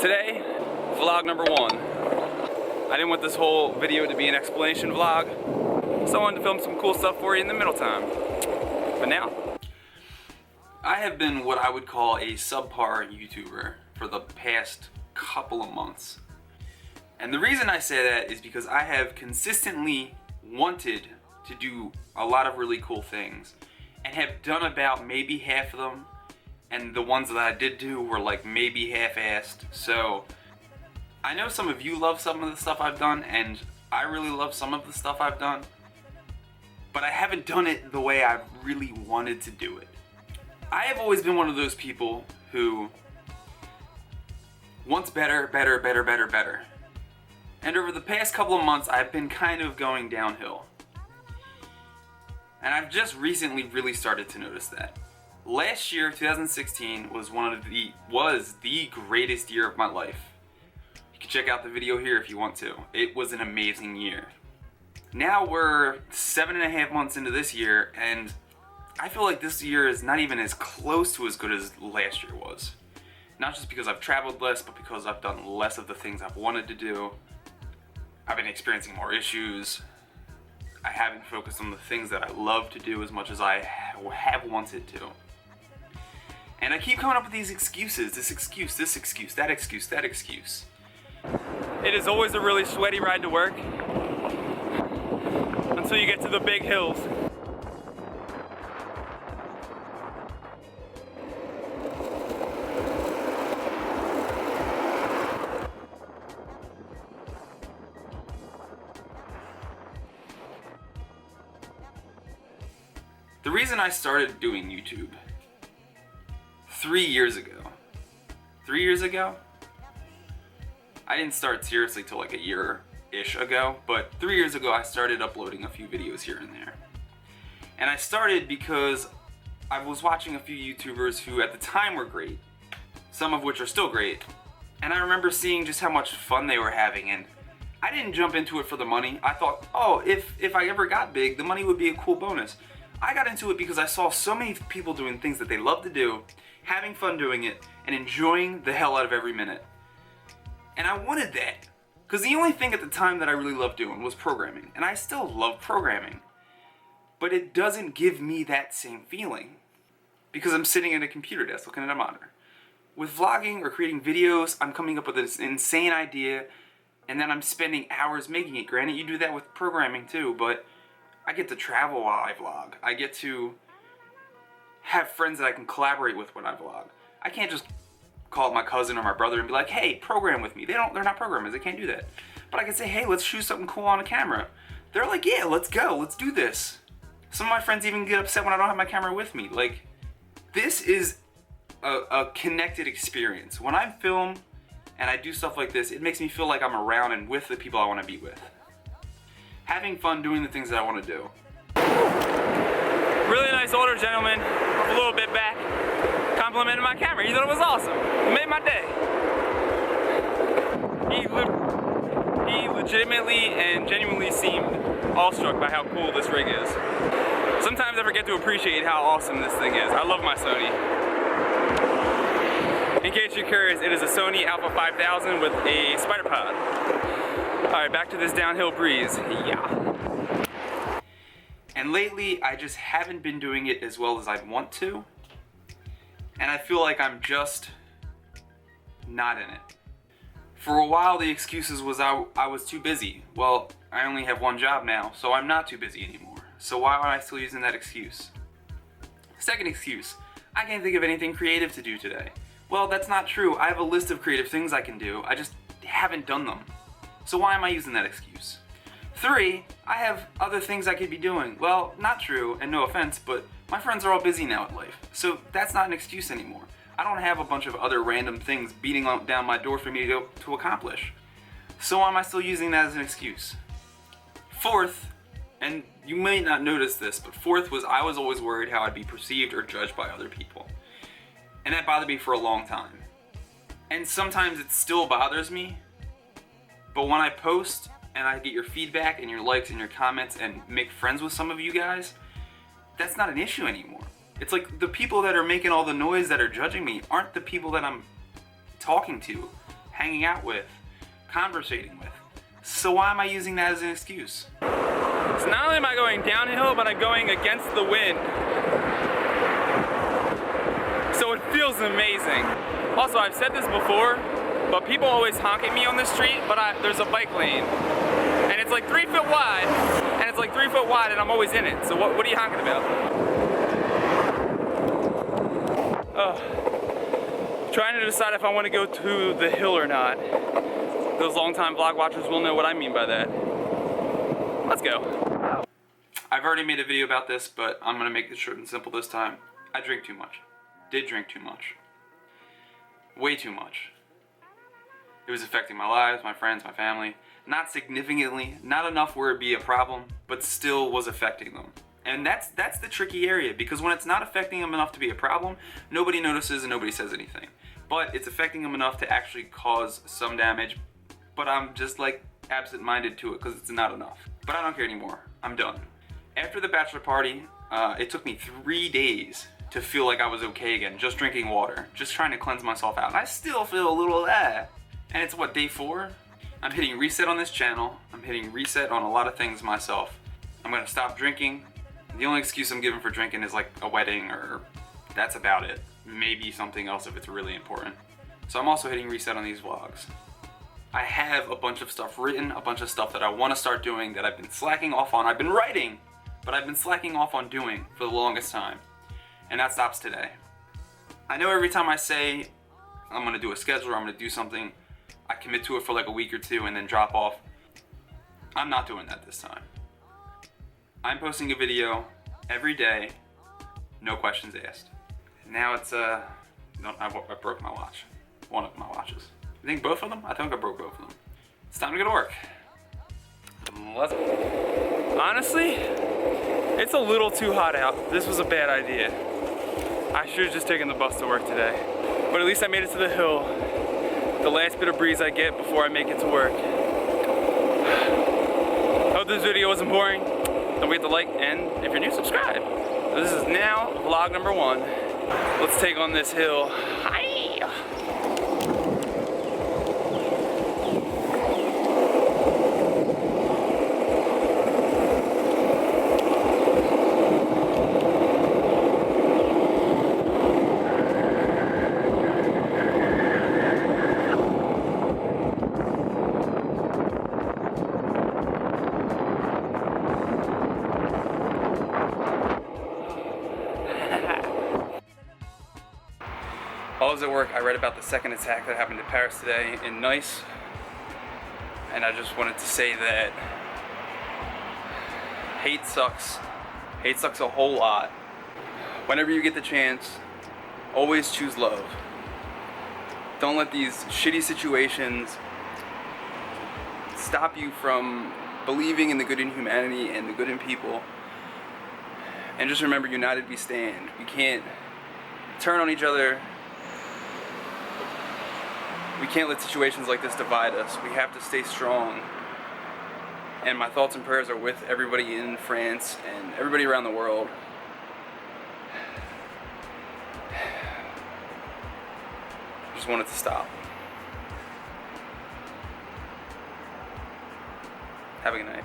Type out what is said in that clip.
Today, vlog number 1. I didn't want this whole video to be an explanation vlog, so I wanted to film some cool stuff for you in the middle time. But now, I have been what I would call a subpar YouTuber for the past couple of months. And the reason I say that is because I have consistently wanted to do a lot of really cool things and have done about maybe half of them, and the ones that I did do were like maybe half-assed. So I know some of you love some of the stuff I've done, and I really love some of the stuff I've done, but I haven't done it the way I really wanted to do it. I have always been one of those people who wants better. And over the past couple of months, I've been kind of going downhill. And I've just recently really started to notice that. Last year, 2016, was the greatest year of my life. You can check out the video here if you want to. It was an amazing year. Now we're 7.5 months into this year, and I feel like this year is not even as close to as good as last year was. Not just because I've traveled less, but because I've done less of the things I've wanted to do. I've been experiencing more issues. I haven't focused on the things that I love to do as much as I have wanted to. And I keep coming up with these excuses, this excuse, that excuse. It is always a really sweaty ride to work until you get to the big hills. The reason I started doing YouTube 3 years ago. 3 years ago? I didn't start seriously till like a year-ish ago, but 3 years ago I started uploading a few videos here and there. And I started because I was watching a few YouTubers who at the time were great, some of which are still great, and I remember seeing just how much fun they were having, and I didn't jump into it for the money. I thought, oh, if I ever got big, the money would be a cool bonus. I got into it because I saw so many people doing things that they love to do, having fun doing it, and enjoying the hell out of every minute. And I wanted that, because the only thing at the time that I really loved doing was programming, and I still love programming. But it doesn't give me that same feeling, because I'm sitting at a computer desk looking at a monitor. With vlogging or creating videos, I'm coming up with this insane idea, and then I'm spending hours making it. Granted, you do that with programming too, but I get to travel while I vlog. I get to have friends that I can collaborate with when I vlog. I can't just call my cousin or my brother and be like, hey, program with me. They're not programmers, they can't do that. But I can say, hey, let's shoot something cool on a camera. They're like, yeah, let's go, let's do this. Some of my friends even get upset when I don't have my camera with me. Like, this is a connected experience. When I film and I do stuff like this, it makes me feel like I'm around and with the people I want to be with. Having fun doing the things that I want to do. Really nice older gentleman, a little bit back, complimented my camera. He thought it was awesome. It made my day. He legitimately and genuinely seemed awestruck by how cool this rig is. Sometimes I forget to appreciate how awesome this thing is. I love my Sony. In case you're curious, it is a Sony Alpha 5000 with a spider pod. Alright, back to this downhill breeze. Yeah. And lately, I just haven't been doing it as well as I'd want to. And I feel like I'm just not in it. For a while, the excuses was I was too busy. Well, I only have one job now, so I'm not too busy anymore. So why am I still using that excuse? Second excuse, I can't think of anything creative to do today. Well, that's not true. I have a list of creative things I can do. I just haven't done them. So why am I using that excuse? 3, I have other things I could be doing. Well, not true, and no offense, but my friends are all busy now at life. So that's not an excuse anymore. I don't have a bunch of other random things beating down my door for me to accomplish. So why am I still using that as an excuse? 4th, and you may not notice this, but 4th was I was always worried how I'd be perceived or judged by other people. And that bothered me for a long time. And sometimes it still bothers me, but when I post and I get your feedback and your likes and your comments and make friends with some of you guys, that's not an issue anymore. It's like the people that are making all the noise that are judging me aren't the people that I'm talking to. hanging out with, conversating with. So why am I using that as an excuse? So not only am I going downhill, but I'm going against the wind. So it feels amazing. Also, I've said this before, but people always honk at me on the street, but there's a bike lane. And it's like 3 feet wide, and it's like 3 foot wide, and I'm always in it. So what are you honking about? Trying to decide if I want to go to the hill or not. Those longtime vlog watchers will know what I mean by that. Let's go. I've already made a video about this, but I'm gonna make it short and simple this time. I drink too much. Did drink too much. Way too much. It was affecting my lives, my friends, my family. Not significantly, not enough where it'd be a problem, but still was affecting them. And that's the tricky area, because when it's not affecting them enough to be a problem, nobody notices and nobody says anything. But it's affecting them enough to actually cause some damage, but I'm just like absent-minded to it because it's not enough. But I don't care anymore. I'm done. After the bachelor party, it took me 3 days to feel like I was okay again, just drinking water, just trying to cleanse myself out. And I still feel a little And it's what, day 4? I'm hitting reset on this channel. I'm hitting reset on a lot of things myself. I'm gonna stop drinking. The only excuse I'm given for drinking is like a wedding, or that's about it. Maybe something else if it's really important. So I'm also hitting reset on these vlogs. I have a bunch of stuff written, a bunch of stuff that I want to start doing that I've been slacking off on. I've been writing, but I've been slacking off on doing for the longest time. And that stops today. I know every time I say I'm gonna do a schedule or I'm gonna do something, I commit to it for like a week or 2 and then drop off. I'm not doing that this time. I'm posting a video every day, no questions asked. Now it's, no, I broke my watch. One of my watches. I think both of them? I think I broke both of them. It's time to go to work. Honestly, it's a little too hot out. This was a bad idea. I should have just taken the bus to work today. But at least I made it to the hill. The last bit of breeze I get before I make it to work. Hope this video wasn't boring. Don't forget to like, and if you're new, subscribe. This is now vlog number 1. Let's take on this hill. Hi. While I was at work, I read about the second attack that happened in Paris today in Nice, and I just wanted to say that hate sucks. Hate sucks a whole lot. Whenever you get the chance, always choose love. Don't let these shitty situations stop you from believing in the good in humanity and the good in people. And just remember, united we stand. We can't turn on each other. We can't let situations like this divide us. We have to stay strong. And my thoughts and prayers are with everybody in France and everybody around the world. Just want it to stop. Have a good night.